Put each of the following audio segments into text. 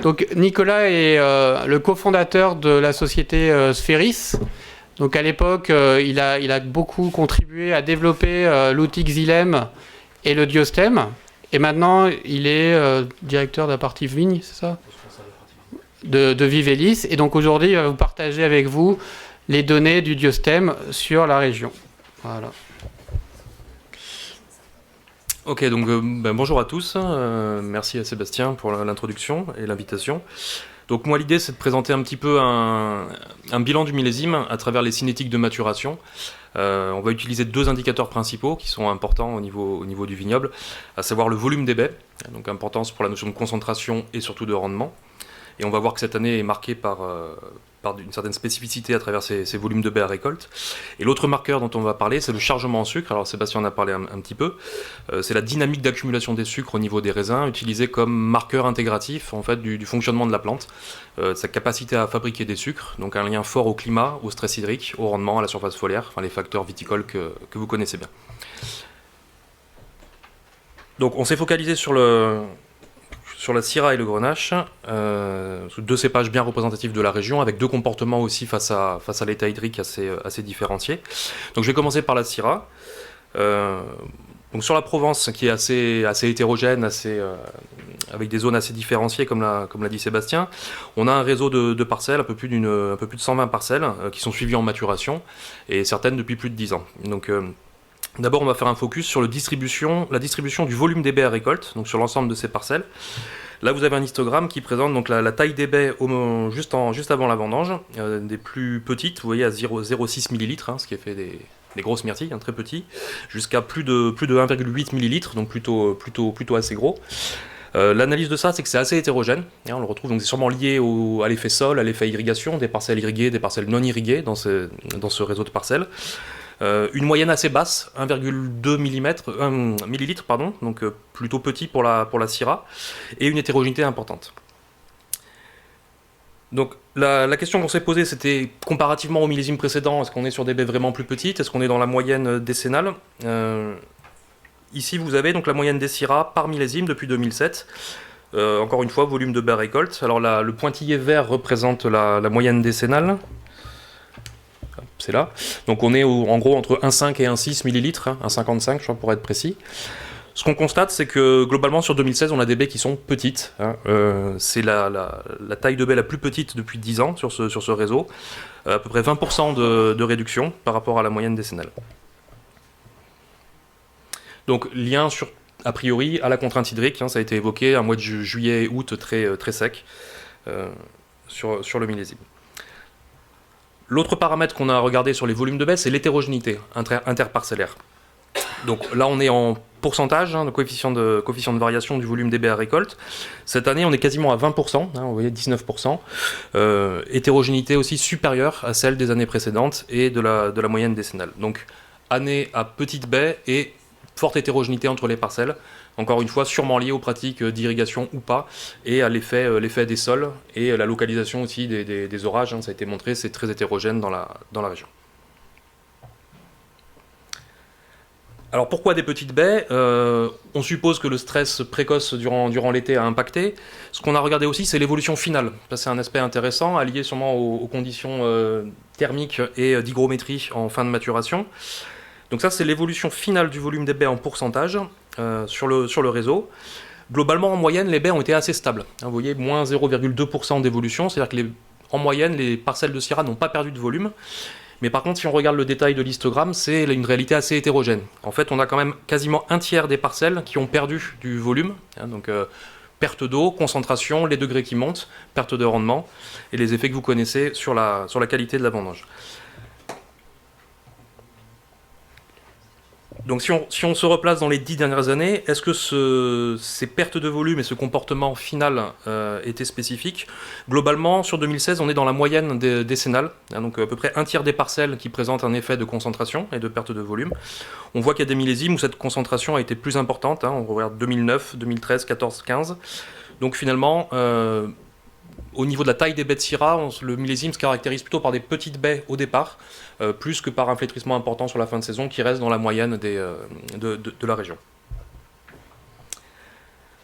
Donc Nicolas est le cofondateur de la société Sphéris. Donc à l'époque, il a beaucoup contribué à développer l'outil Xylem et le Diostem. Et maintenant, il est directeur de la partie vigne, c'est ça, de Vivelis. Et donc aujourd'hui, il va vous partager avec vous les données du Diostem sur la région. Voilà. Ok, donc bonjour à tous. Merci à Sébastien pour l'introduction et l'invitation. Donc moi, l'idée, c'est de présenter un petit peu un bilan du millésime à travers les cinétiques de maturation. On va utiliser deux indicateurs principaux qui sont importants au niveau du vignoble, à savoir le volume des baies, donc importance pour la notion de concentration et surtout de rendement. Et on va voir que cette année est marquée par une certaine spécificité à travers ces volumes de baies à récolte. Et l'autre marqueur dont on va parler, c'est le chargement en sucre. Alors Sébastien en a parlé un petit peu. C'est la dynamique d'accumulation des sucres au niveau des raisins, utilisée comme marqueur intégratif en fait, du fonctionnement de la plante, sa capacité à fabriquer des sucres, donc un lien fort au climat, au stress hydrique, au rendement, à la surface foliaire, enfin les facteurs viticoles que vous connaissez bien. Donc on s'est focalisé sur la Syrah et le Grenache, deux cépages bien représentatifs de la région, avec deux comportements aussi face à l'état hydrique assez différenciés. Donc je vais commencer par la Syrah. Donc sur la Provence, qui est assez hétérogène, avec des zones assez différenciées, comme l'a dit Sébastien, on a un réseau de parcelles, un peu plus de 120 parcelles, qui sont suivies en maturation, et certaines depuis plus de 10 ans. Donc d'abord, on va faire un focus sur la distribution du volume des baies à récolte, donc sur l'ensemble de ces parcelles. Là, vous avez un histogramme qui présente donc la taille des baies juste avant la vendange, des plus petites, vous voyez, à 0,6 ml, ce qui fait des grosses myrtilles, très petits, jusqu'à plus de 1,8 ml, donc plutôt assez gros. L'analyse de ça, c'est que c'est assez hétérogène. On le retrouve, donc c'est sûrement lié à l'effet sol, à l'effet irrigation, des parcelles irriguées, des parcelles non irriguées dans ce réseau de parcelles. Une moyenne assez basse, 1,2 millilitres, donc plutôt petit pour la Syrah, et une hétérogénéité importante. Donc la question qu'on s'est posée, c'était comparativement au millésime précédent, est-ce qu'on est sur des baies vraiment plus petites, est-ce qu'on est dans la moyenne décennale? Ici vous avez donc la moyenne des Syrah par millésime depuis 2007. Encore une fois, volume de baies à récolte. Alors le pointillé vert représente la moyenne décennale. C'est là. Donc on est en gros entre 1,5 et 1,6 millilitres, 1,55 je crois pour être précis. Ce qu'on constate, c'est que globalement sur 2016, on a des baies qui sont petites. C'est la taille de baie la plus petite depuis 10 ans sur ce réseau. À peu près 20% de réduction par rapport à la moyenne décennale. Donc lien a priori à la contrainte hydrique, ça a été évoqué, un mois de juillet et août très sec sur le millésime. L'autre paramètre qu'on a regardé sur les volumes de baies, c'est l'hétérogénéité interparcellaire. Donc là, on est en pourcentage, de coefficient de variation du volume des baies à récolte. Cette année, on est quasiment à 20%, vous voyez, 19%. Hétérogénéité aussi supérieure à celle des années précédentes et de la moyenne décennale. Donc année à petite baie et forte hétérogénéité entre les parcelles. Encore une fois, sûrement lié aux pratiques d'irrigation ou pas, et à l'effet des sols, et la localisation aussi des orages, ça a été montré, c'est très hétérogène dans la région. Alors pourquoi des petites baies? On suppose que le stress précoce durant l'été a impacté. Ce qu'on a regardé aussi, c'est l'évolution finale. Ça, c'est un aspect intéressant, lié sûrement aux conditions thermiques et d'hygrométrie en fin de maturation. Donc ça, c'est l'évolution finale du volume des baies en pourcentage sur le réseau. Globalement, en moyenne, les baies ont été assez stables. Vous voyez, moins 0,2% d'évolution, c'est-à-dire qu'en moyenne, les parcelles de Syrah n'ont pas perdu de volume. Mais par contre, si on regarde le détail de l'histogramme, c'est une réalité assez hétérogène. En fait, on a quand même quasiment un tiers des parcelles qui ont perdu du volume. Donc perte d'eau, concentration, les degrés qui montent, perte de rendement, et les effets que vous connaissez sur la qualité de la vendange. Donc si on se replace dans les 10 dernières années, est-ce que ces pertes de volume et ce comportement final étaient spécifiques? Globalement, sur 2016, on est dans la moyenne décennale, donc à peu près un tiers des parcelles qui présentent un effet de concentration et de perte de volume. On voit qu'il y a des millésimes où cette concentration a été plus importante, on regarde 2009, 2013, 14, 15. Donc finalement, au niveau de la taille des baies de Syrah, le millésime se caractérise plutôt par des petites baies au départ, plus que par un flétrissement important sur la fin de saison qui reste dans la moyenne de la région.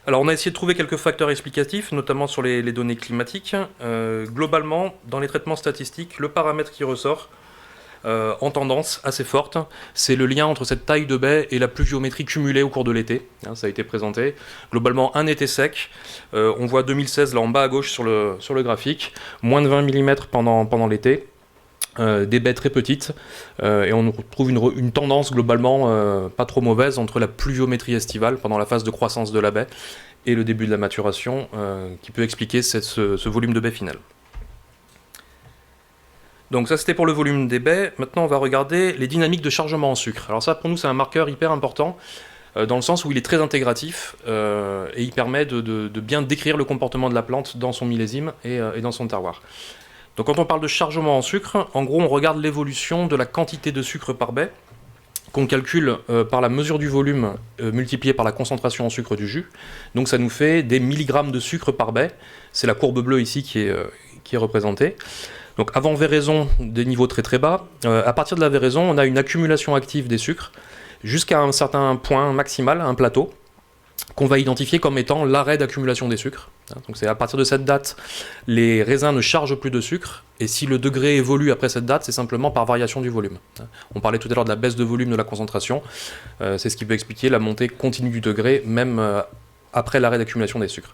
Alors on a essayé de trouver quelques facteurs explicatifs, notamment sur les données climatiques. Globalement, dans les traitements statistiques, le paramètre qui ressort en tendance assez forte, c'est le lien entre cette taille de baie et la pluviométrie cumulée au cours de l'été. Ça a été présenté. Globalement, un été sec. On voit 2016 là en bas à gauche sur le graphique, moins de 20 mm pendant l'été. Des baies très petites et on retrouve une tendance globalement pas trop mauvaise entre la pluviométrie estivale pendant la phase de croissance de la baie et le début de la maturation qui peut expliquer ce volume de baie final. Donc ça c'était pour le volume des baies. Maintenant on va regarder les dynamiques de chargement en sucre. Alors ça pour nous c'est un marqueur hyper important dans le sens où il est très intégratif et il permet de bien décrire le comportement de la plante dans son millésime et dans son terroir. Donc quand on parle de chargement en sucre, en gros on regarde l'évolution de la quantité de sucre par baie qu'on calcule par la mesure du volume multiplié par la concentration en sucre du jus. Donc ça nous fait des milligrammes de sucre par baie. C'est la courbe bleue ici qui est représentée. Donc avant véraison, des niveaux très très bas. À partir de la véraison, on a une accumulation active des sucres jusqu'à un certain point maximal, un plateau, qu'on va identifier comme étant l'arrêt d'accumulation des sucres. Donc c'est à partir de cette date, les raisins ne chargent plus de sucre, et si le degré évolue après cette date, c'est simplement par variation du volume. On parlait tout à l'heure de la baisse de volume de la concentration, c'est ce qui peut expliquer la montée continue du degré, même après l'arrêt d'accumulation des sucres.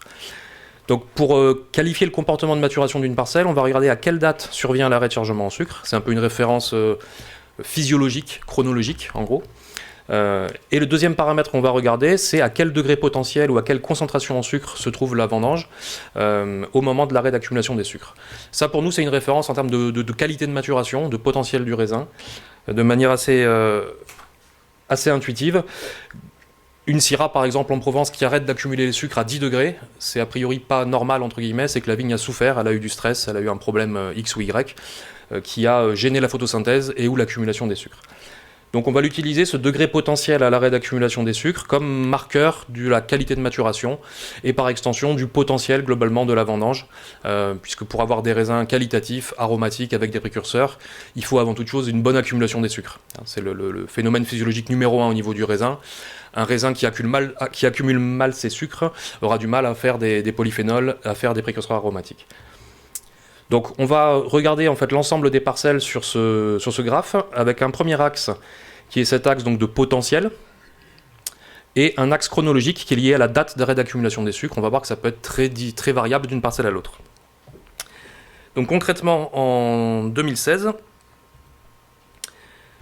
Donc pour qualifier le comportement de maturation d'une parcelle, on va regarder à quelle date survient l'arrêt de chargement en sucre. C'est un peu une référence physiologique, chronologique en gros. Et le deuxième paramètre qu'on va regarder, c'est à quel degré potentiel ou à quelle concentration en sucre se trouve la vendange au moment de l'arrêt d'accumulation des sucres. Ça pour nous c'est une référence en termes de qualité de maturation, de potentiel du raisin, de manière assez intuitive. Une Syrah par exemple en Provence qui arrête d'accumuler les sucres à 10 degrés, c'est a priori pas normal entre guillemets, c'est que la vigne a souffert, elle a eu du stress, elle a eu un problème X ou Y qui a gêné la photosynthèse et ou l'accumulation des sucres. Donc on va l'utiliser, ce degré potentiel à l'arrêt d'accumulation des sucres, comme marqueur de la qualité de maturation et par extension du potentiel globalement de la vendange, puisque pour avoir des raisins qualitatifs, aromatiques avec des précurseurs, il faut avant toute chose une bonne accumulation des sucres. C'est le phénomène physiologique numéro 1 au niveau du raisin. Un raisin qui accumule mal ses sucres aura du mal à faire des polyphénols, à faire des précurseurs aromatiques. Donc on va regarder en fait l'ensemble des parcelles sur ce graphe avec un premier axe qui est cet axe donc de potentiel et un axe chronologique qui est lié à la date d'arrêt d'accumulation des sucres. On va voir que ça peut être très variable d'une parcelle à l'autre. Donc concrètement en 2016,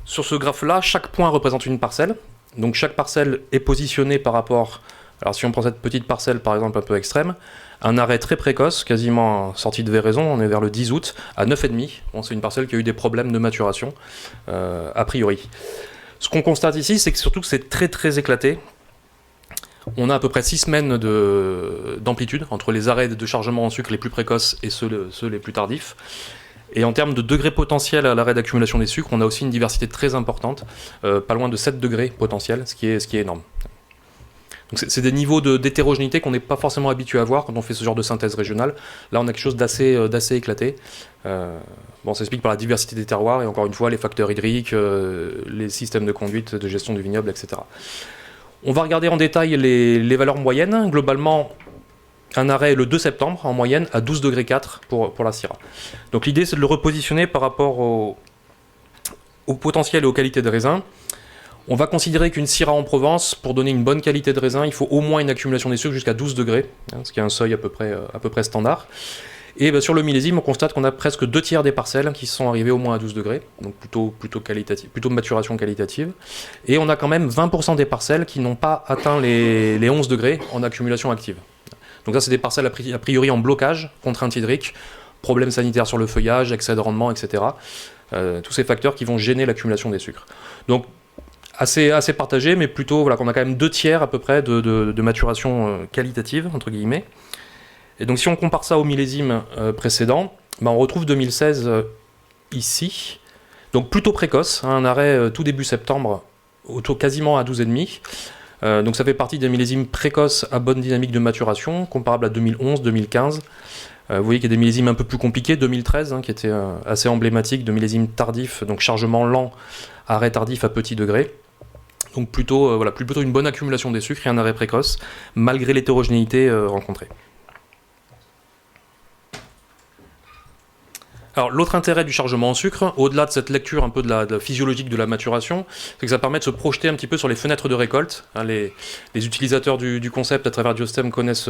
sur ce graphe-là, chaque point représente une parcelle. Donc chaque parcelle est positionnée par rapport, alors si on prend cette petite parcelle par exemple un peu extrême, un arrêt très précoce, quasiment sorti de véraison, on est vers le 10 août, à 9,5. Bon, c'est une parcelle qui a eu des problèmes de maturation, a priori. Ce qu'on constate ici, c'est que surtout que c'est très très éclaté. On a à peu près 6 semaines d'amplitude entre les arrêts de chargement en sucre les plus précoces et ceux les plus tardifs. Et en termes de degrés potentiels à l'arrêt d'accumulation des sucres, on a aussi une diversité très importante, pas loin de 7 degrés potentiels, ce qui est énorme. Donc c'est des niveaux d'hétérogénéité qu'on n'est pas forcément habitué à voir quand on fait ce genre de synthèse régionale. Là, on a quelque chose d'assez éclaté. Ça s'explique par la diversité des terroirs et encore une fois, les facteurs hydriques, les systèmes de conduite, de gestion du vignoble, etc. On va regarder en détail les valeurs moyennes. Globalement, un arrêt le 2 septembre, en moyenne, à 12,4 degrés pour la Syrah. Donc l'idée, c'est de le repositionner par rapport au potentiel et aux qualités de raisin. On va considérer qu'une Syrah en Provence, pour donner une bonne qualité de raisin, il faut au moins une accumulation des sucres jusqu'à 12 degrés, ce qui est un seuil à peu près standard. Et sur le millésime, on constate qu'on a presque 2 tiers des parcelles qui sont arrivées au moins à 12 degrés, donc plutôt qualitative, plutôt maturation qualitative. Et on a quand même 20% des parcelles qui n'ont pas atteint les 11 degrés en accumulation active. Donc ça, c'est des parcelles a priori en blocage, contrainte hydrique, problèmes sanitaires sur le feuillage, excès de rendement, etc. Tous ces facteurs qui vont gêner l'accumulation des sucres. Donc assez partagé, mais plutôt voilà, qu'on a quand même 2 tiers à peu près de maturation qualitative, entre guillemets. Et donc si on compare ça au millésime précédent, on retrouve 2016 ici, donc plutôt précoce, un arrêt tout début septembre, quasiment à 12,5. Donc ça fait partie des millésimes précoces à bonne dynamique de maturation, comparable à 2011, 2015. Vous voyez qu'il y a des millésimes un peu plus compliqués, 2013, qui était assez emblématique de millésimes tardifs, donc chargement lent, arrêt tardif à petit degré. Donc plutôt une bonne accumulation des sucres et un arrêt précoce, malgré l'hétérogénéité rencontrée. Alors l'autre intérêt du chargement en sucre, au-delà de cette lecture un peu de la physiologique de la maturation, c'est que ça permet de se projeter un petit peu sur les fenêtres de récolte. Les utilisateurs du concept à travers Diostem connaissent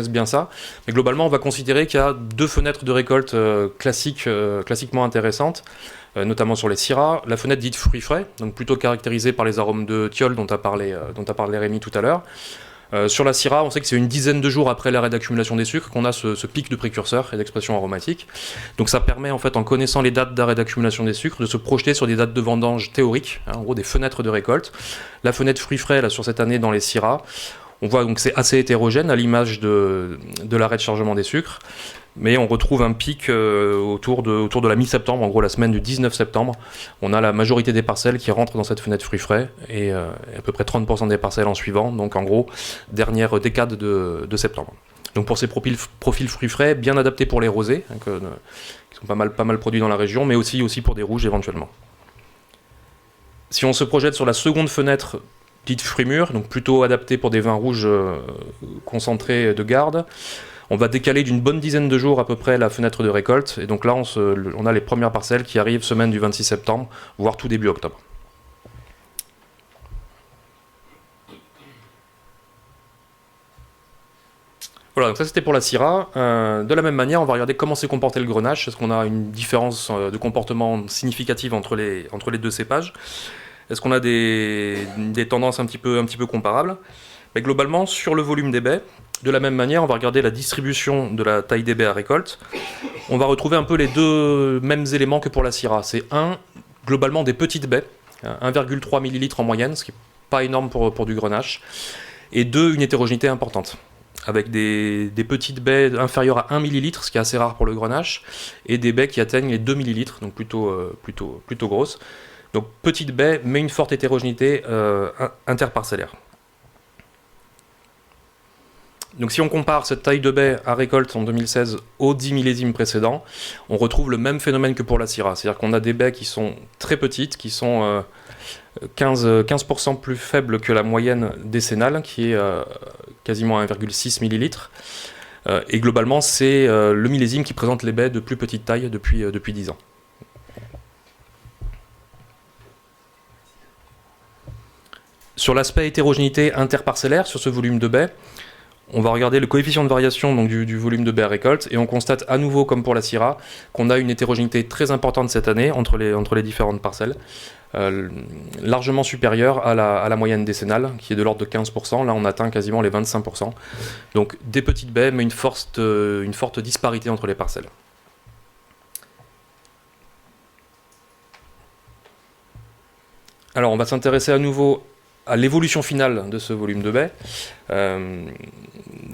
bien ça. Mais globalement, on va considérer qu'il y a 2 fenêtres de récolte classiquement intéressantes, notamment sur les syrahs. La fenêtre dite fruits frais, donc plutôt caractérisée par les arômes de thiol dont a parlé Rémi tout à l'heure. Sur la syrah, on sait que c'est une dizaine de jours après l'arrêt d'accumulation des sucres qu'on a ce pic de précurseurs et d'expression aromatique. Donc ça permet en fait, en connaissant les dates d'arrêt d'accumulation des sucres, de se projeter sur des dates de vendange théoriques, en gros des fenêtres de récolte. La fenêtre fruits frais là, sur cette année dans les syrahs, on voit donc c'est assez hétérogène à l'image de l'arrêt de chargement des sucres. Mais on retrouve un pic autour de la mi-septembre, en gros la semaine du 19 septembre. On a la majorité des parcelles qui rentrent dans cette fenêtre fruits frais et à peu près 30% des parcelles en suivant. Donc en gros, dernière décade de septembre. Donc pour ces profils fruits frais, bien adaptés pour les rosés, qui sont pas mal produits dans la région, mais aussi pour des rouges éventuellement. Si on se projette sur la seconde fenêtre, dite fruits mûrs, donc plutôt adaptée pour des vins rouges concentrés de garde, on va décaler d'une bonne dizaine de jours à peu près la fenêtre de récolte. Et donc là, on a les premières parcelles qui arrivent semaine du 26 septembre, voire tout début octobre. Voilà, donc ça c'était pour la syrah. De la même manière, on va regarder comment s'est comporté le grenache. Est-ce qu'on a une différence de comportement significative entre les 2 cépages? Est-ce qu'on a des tendances un petit peu comparables? Mais globalement, sur le volume des baies, de la même manière, on va regarder la distribution de la taille des baies à récolte. On va retrouver un peu les 2 mêmes éléments que pour la syrah. C'est globalement des petites baies, 1,3 ml en moyenne, ce qui n'est pas énorme pour du grenache. Et 2, une hétérogénéité importante, avec des petites baies inférieures à 1 ml, ce qui est assez rare pour le grenache, et des baies qui atteignent les 2 ml, donc plutôt grosses. Donc petites baies, mais une forte hétérogénéité interparcellaire. Donc si on compare cette taille de baie à récolte en 2016 aux 10 millésimes précédents, on retrouve le même phénomène que pour la syrah. C'est-à-dire qu'on a des baies qui sont très petites, qui sont 15% plus faibles que la moyenne décennale, qui est quasiment 1,6 millilitres. Et globalement, c'est le millésime qui présente les baies de plus petite taille depuis 10 ans. Sur l'aspect hétérogénéité interparcellaire, sur ce volume de baies, on va regarder le coefficient de variation donc, du volume de baies à récolte et on constate à nouveau, comme pour la syrah, qu'on a une hétérogénéité très importante cette année entre les différentes parcelles, largement supérieure à la moyenne décennale, qui est de l'ordre de 15%. Là, on atteint quasiment les 25%. Donc des petites baies, mais une forte disparité entre les parcelles. Alors, on va s'intéresser à nouveau à l'évolution finale de ce volume de baies.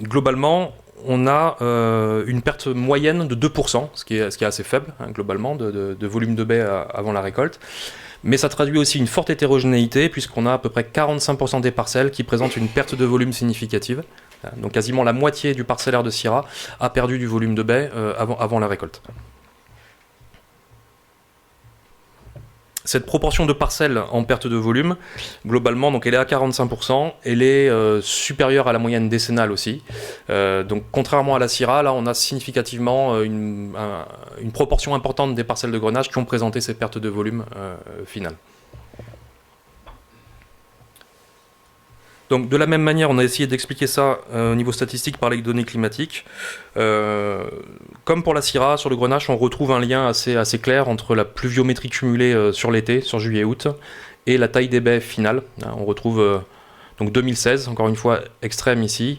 Globalement, on a une perte moyenne de 2%, ce qui est assez faible, globalement, de volume de baies avant la récolte. Mais ça traduit aussi une forte hétérogénéité, puisqu'on a à peu près 45% des parcelles qui présentent une perte de volume significative. Donc quasiment la moitié du parcellaire de syrah a perdu du volume de baies avant la récolte. Cette proportion de parcelles en perte de volume, globalement, donc elle est à 45%, elle est supérieure à la moyenne décennale aussi. Donc contrairement à la syrah, là on a significativement une proportion importante des parcelles de grenache qui ont présenté ces pertes de volume finales. Donc de la même manière, on a essayé d'expliquer ça au niveau statistique par les données climatiques. Comme pour la syrah, sur le grenache, on retrouve un lien assez clair entre la pluviométrie cumulée sur l'été, sur juillet-août, et la taille des baies finale. On retrouve donc 2016, encore une fois extrême ici.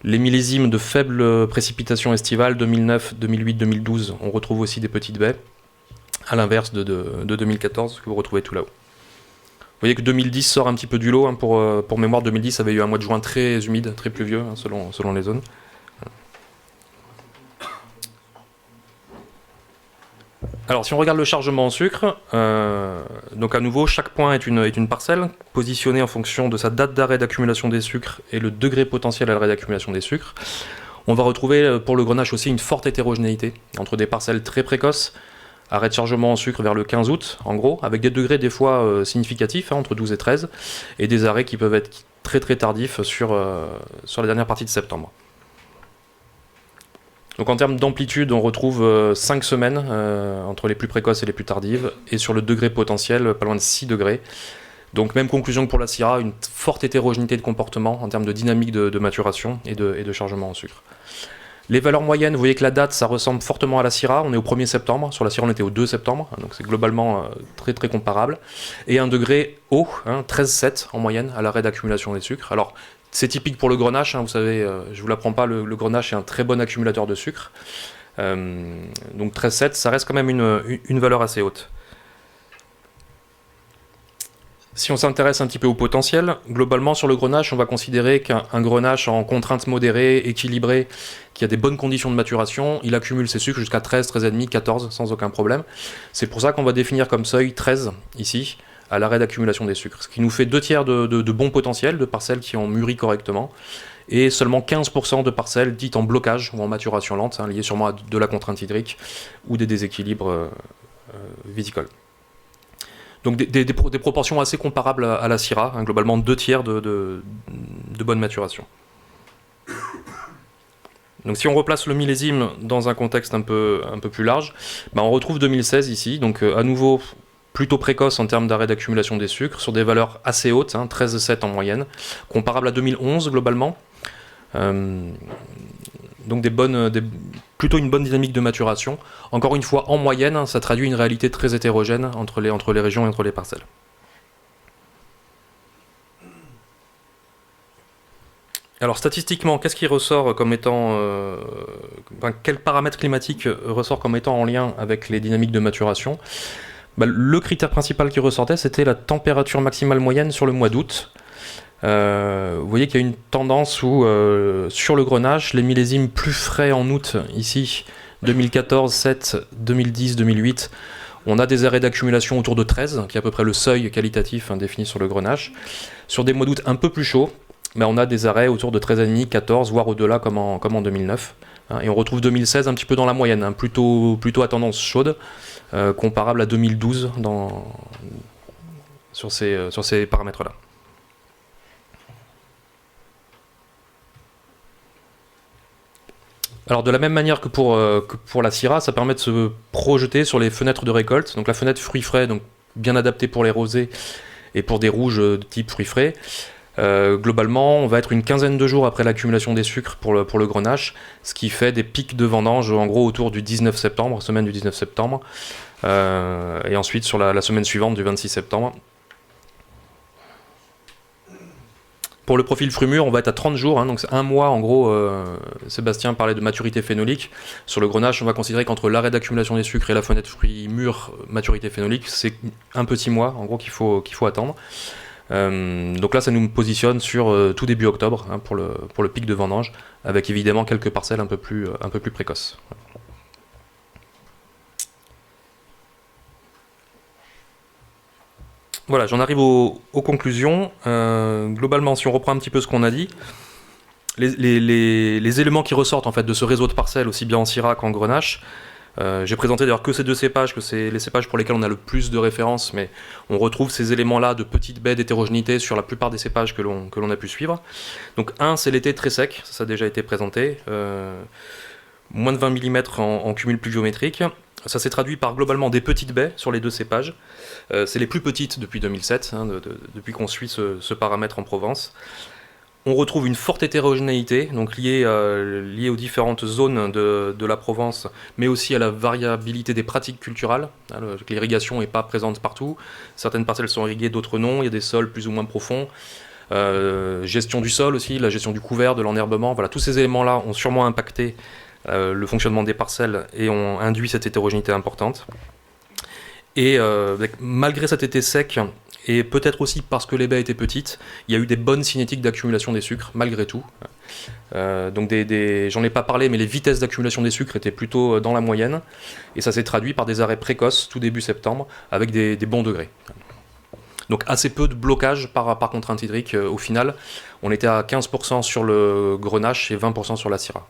Les millésimes de faibles précipitations estivales, 2009, 2008, 2012, on retrouve aussi des petites baies, à l'inverse de 2014, que vous retrouvez tout là-haut. Vous voyez que 2010 sort un petit peu du lot, pour mémoire, 2010 avait eu un mois de juin très humide, très pluvieux, selon les zones. Alors si on regarde le chargement en sucre, donc à nouveau chaque point est une parcelle positionnée en fonction de sa date d'arrêt d'accumulation des sucres et le degré potentiel à l'arrêt d'accumulation des sucres. On va retrouver pour le grenache aussi une forte hétérogénéité entre des parcelles très précoces, arrêt de chargement en sucre vers le 15 août, en gros, avec des degrés des fois significatifs, entre 12 et 13, et des arrêts qui peuvent être très très tardifs sur la dernière partie de septembre. Donc en termes d'amplitude, on retrouve 5 semaines entre les plus précoces et les plus tardives, et sur le degré potentiel, pas loin de 6 degrés. Donc même conclusion que pour la Syrah, une forte hétérogénéité de comportement en termes de dynamique de maturation et de chargement en sucre. Les valeurs moyennes, vous voyez que la date, ça ressemble fortement à la Syrah. On est au 1er septembre. Sur la Syrah, on était au 2 septembre. Donc c'est globalement très très comparable. Et un degré haut, 13,7 en moyenne à l'arrêt d'accumulation des sucres. Alors c'est typique pour le grenache. Vous savez, je ne vous l'apprends pas, le grenache est un très bon accumulateur de sucre. Donc 13,7, ça reste quand même une valeur assez haute. Si on s'intéresse un petit peu au potentiel, globalement sur le grenache, on va considérer qu'un grenache en contrainte modérée, équilibré, qui a des bonnes conditions de maturation, il accumule ses sucres jusqu'à 13, 13,5, 14 sans aucun problème. C'est pour ça qu'on va définir comme seuil 13 ici, à l'arrêt d'accumulation des sucres. Ce qui nous fait 2 tiers de bon potentiel, de parcelles qui ont mûri correctement, et seulement 15% de parcelles dites en blocage ou en maturation lente, liées sûrement à de la contrainte hydrique ou des déséquilibres viticoles. Donc des proportions assez comparables à la Syrah, globalement 2 tiers de bonne maturation. Donc si on replace le millésime dans un contexte un peu plus large, on retrouve 2016 ici, donc à nouveau plutôt précoce en termes d'arrêt d'accumulation des sucres, sur des valeurs assez hautes, 13,7 en moyenne, comparable à 2011 globalement. Donc plutôt une bonne dynamique de maturation. Encore une fois, en moyenne, ça traduit une réalité très hétérogène entre les régions et entre les parcelles. Alors statistiquement, qu'est-ce qui ressort comme étant... quel paramètre climatique ressort comme étant en lien avec les dynamiques de maturation ? Le critère principal qui ressortait, c'était la température maximale moyenne sur le mois d'août. Vous voyez qu'il y a une tendance où sur le grenache, les millésimes plus frais en août, ici 2014, 7, 2010, 2008, on a des arrêts d'accumulation autour de 13, qui est à peu près le seuil qualitatif défini sur le grenache. Sur des mois d'août un peu plus chauds, on a des arrêts autour de 13,5, 14, voire au-delà comme en 2009. Et on retrouve 2016 un petit peu dans la moyenne, plutôt à tendance chaude, comparable à 2012 sur ces paramètres-là. Alors de la même manière que pour la Syrah, ça permet de se projeter sur les fenêtres de récolte. Donc la fenêtre fruits frais, donc bien adaptée pour les rosés et pour des rouges de type fruits frais. Globalement, on va être une quinzaine de jours après l'accumulation des sucres pour le grenache, ce qui fait des pics de vendange en gros autour du 19 septembre, semaine du 19 septembre, et ensuite sur la semaine suivante du 26 septembre. Pour le profil fruit mûr, on va être à 30 jours, donc c'est un mois en gros. Sébastien parlait de maturité phénolique. Sur le grenache, on va considérer qu'entre l'arrêt d'accumulation des sucres et la fenêtre fruits mûrs, maturité phénolique, c'est un petit mois en gros qu'il faut attendre. Donc là, ça nous positionne sur tout début octobre pour le pic de vendange, avec évidemment quelques parcelles un peu plus précoces. Voilà, j'en arrive aux conclusions. Globalement, si on reprend un petit peu ce qu'on a dit, les éléments qui ressortent en fait de ce réseau de parcelles, aussi bien en Syrah qu'en grenache, j'ai présenté d'ailleurs que ces 2 cépages, que c'est les cépages pour lesquels on a le plus de références, mais on retrouve ces éléments-là de petites baies d'hétérogénéité sur la plupart des cépages que l'on a pu suivre. Donc c'est l'été très sec, ça a déjà été présenté, moins de 20 mm en cumul pluviométrique. Ça s'est traduit par globalement des petites baies sur les 2 cépages. C'est les plus petites depuis 2007, depuis qu'on suit ce paramètre en Provence. On retrouve une forte hétérogénéité, donc liée aux différentes zones de la Provence, mais aussi à la variabilité des pratiques culturales. L'irrigation n'est pas présente partout. Certaines parcelles sont irriguées, d'autres non. Il y a des sols plus ou moins profonds. Gestion du sol aussi, la gestion du couvert, de l'enherbement. Voilà, tous ces éléments-là ont sûrement impacté le fonctionnement des parcelles et ont induit cette hétérogénéité importante. Et malgré cet été sec, et peut-être aussi parce que les baies étaient petites, il y a eu des bonnes cinétiques d'accumulation des sucres, malgré tout. Donc j'en ai pas parlé, mais les vitesses d'accumulation des sucres étaient plutôt dans la moyenne, et ça s'est traduit par des arrêts précoces, tout début septembre, avec des bons degrés. Donc assez peu de blocage par contrainte hydrique au final. On était à 15% sur le grenache et 20% sur la Syrah.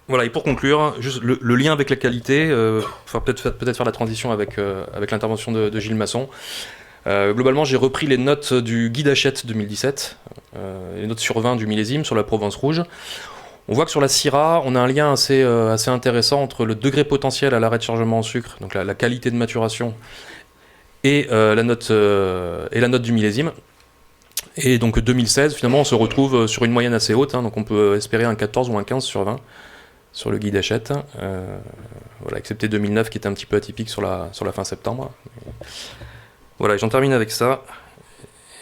Voilà, et pour conclure, juste le lien avec la qualité, peut-être faire la transition avec l'intervention de Gilles Masson. Globalement, j'ai repris les notes du guide Hachette 2017, les notes sur 20 du millésime sur la Provence rouge. On voit que sur la Syrah, on a un lien assez intéressant entre le degré potentiel à l'arrêt de chargement en sucre, donc la qualité de maturation, et la note du millésime. Et donc 2016, finalement, on se retrouve sur une moyenne assez haute, donc on peut espérer un 14 ou un 15 sur 20 sur le guide Hachette, voilà, excepté 2009 qui était un petit peu atypique sur la fin septembre. Voilà, j'en termine avec ça,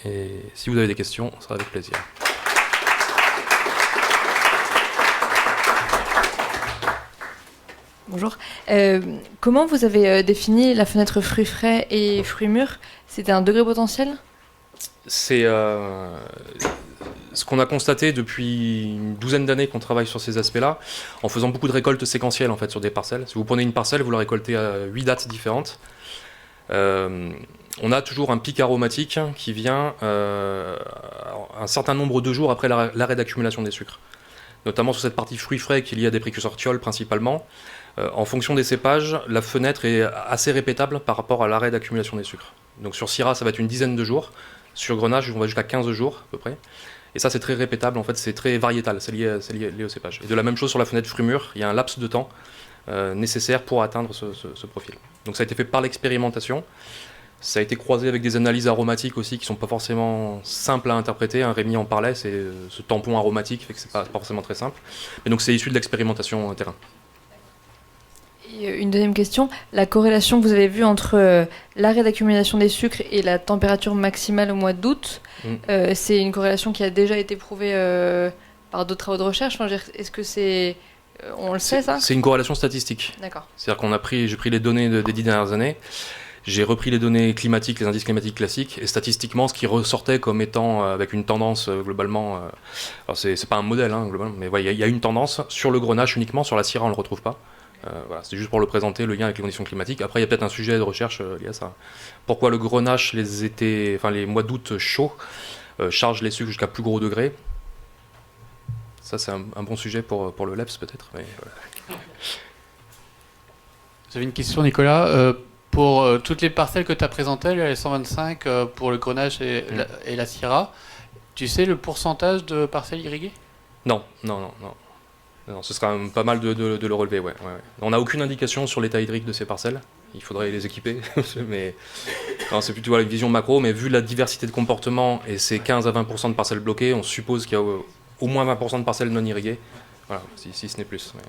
et si vous avez des questions, ce sera avec plaisir. Bonjour. Comment vous avez défini la fenêtre fruits frais et fruits mûrs? C'était un degré potentiel? C'est ce qu'on a constaté depuis une douzaine d'années qu'on travaille sur ces aspects-là, en faisant beaucoup de récoltes séquentielles en fait, sur des parcelles. Si vous prenez une parcelle, vous la récoltez à 8 dates différentes. On a toujours un pic aromatique qui vient un certain nombre de jours après l'arrêt d'accumulation des sucres. Notamment sur cette partie fruits frais qui est liée à des précurseurs thiol principalement. En fonction des cépages, la fenêtre est assez répétable par rapport à l'arrêt d'accumulation des sucres. Donc sur Syrah, ça va être une dizaine de jours. Sur Grenache, on va jusqu'à 15 jours à peu près. Et ça, c'est très répétable, en fait, c'est très variétal, c'est lié au cépage. Et de la même chose sur la fenêtre fruits mûrs, il y a un laps de temps nécessaire pour atteindre ce profil. Donc ça a été fait par l'expérimentation. Ça a été croisé avec des analyses aromatiques aussi qui ne sont pas forcément simples à interpréter. Rémi en parlait, c'est ce tampon aromatique, fait que c'est pas forcément très simple. Mais donc c'est issu de l'expérimentation terrain. Et une deuxième question, la corrélation que vous avez vue entre l'arrêt d'accumulation des sucres et la température maximale au mois d'août, c'est une corrélation qui a déjà été prouvée par d'autres travaux de recherche. Enfin, est-ce que c'est... on le sait, ça? C'est une corrélation statistique. D'accord. C'est-à-dire j'ai pris les données des 10 dernières années, j'ai repris les données climatiques, les indices climatiques classiques, et statistiquement, ce qui ressortait comme étant avec une tendance globalement... alors c'est pas un modèle, globalement, mais il y a une tendance sur le Grenache uniquement, sur la Syrah on ne le retrouve pas. Voilà, c'est juste pour le présenter, le lien avec les conditions climatiques. Après, il y a peut-être un sujet de recherche lié à ça. Pourquoi le Grenache, les mois d'août chauds, charge les sucres jusqu'à plus gros degré? Ça, c'est un bon sujet pour le LEPS, peut-être. Mais voilà. Vous avez une question, Nicolas? Pour toutes les parcelles que tu as présentées, les 125 pour le Grenache et la Syrah, tu sais le pourcentage de parcelles irriguées? Non, ce sera pas mal de le relever, ouais. On n'a aucune indication sur l'état hydrique de ces parcelles. Il faudrait les équiper, mais c'est plutôt une vision macro. Mais vu la diversité de comportements et ces 15 à 20% de parcelles bloquées, on suppose qu'il y a au moins 20% de parcelles non irriguées. Voilà, si ce n'est plus. Mais...